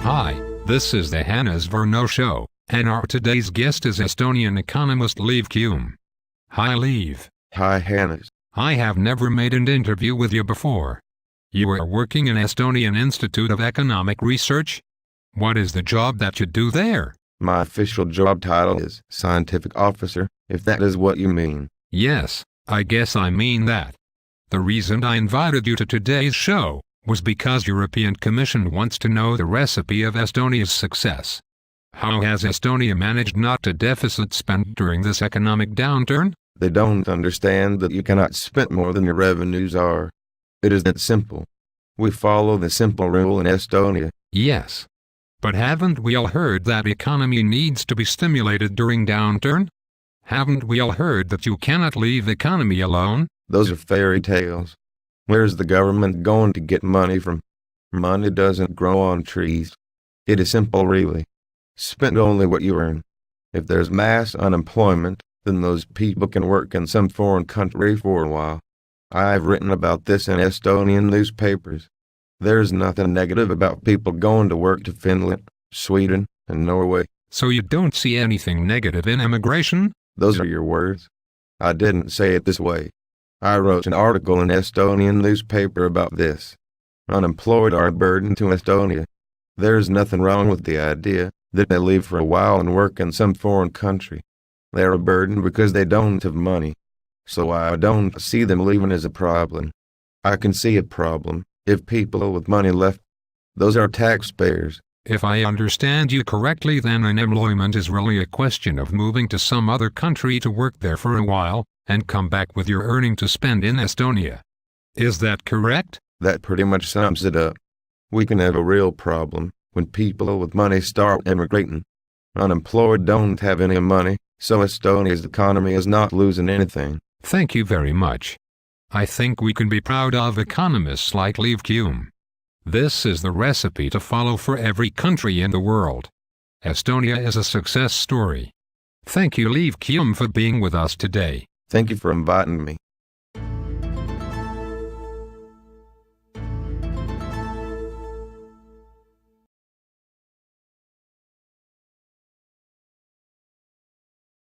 Hi, this is the Hannah's Võrno show, and our today's guest is Estonian economist Leev Kuum. Hi Leev. Hi Hannah's. I have never made an interview with you before. You are working in Estonian Institute of Economic Research? What is the job that you do there? My official job title is scientific officer, if that is what you mean. Yes, I guess I mean that. The reason I invited you to today's show was because European Commission wants to know the recipe of Estonia's success. How has Estonia managed not to deficit spend during this economic downturn? They don't understand that you cannot spend more than your revenues are. It is that simple. We follow the simple rule in Estonia. Yes. But haven't we all heard that economy needs to be stimulated during downturn? Haven't we all heard that you cannot leave economy alone? Those are fairy tales. Where's the government going to get money from? Money doesn't grow on trees. It is simple really. Spend only what you earn. If there's mass unemployment, then those people can work in some foreign country for a while. I've written about this in Estonian newspapers. There's nothing negative about people going to work to Finland, Sweden, and Norway. So you don't see anything negative in immigration? Those are your words. I didn't say it this way. I wrote an article in Estonian newspaper about this. Unemployed are a burden to Estonia. There's nothing wrong with the idea that they leave for a while and work in some foreign country. They're a burden because they don't have money. So I don't see them leaving as a problem. I can see a problem if people with money left. Those are taxpayers. If I understand you correctly, then unemployment is really a question of moving to some other country to work there for a while, and come back with your earning to spend in Estonia. Is that correct? That pretty much sums it up. We can have a real problem when people with money start immigrating. Unemployed don't have any money, so Estonia's economy is not losing anything. Thank you very much. I think we can be proud of economists like Leev Kuum. This is the recipe to follow for every country in the world. Estonia is a success story. Thank you Leev Kuum for being with us today. Thank you for inviting me.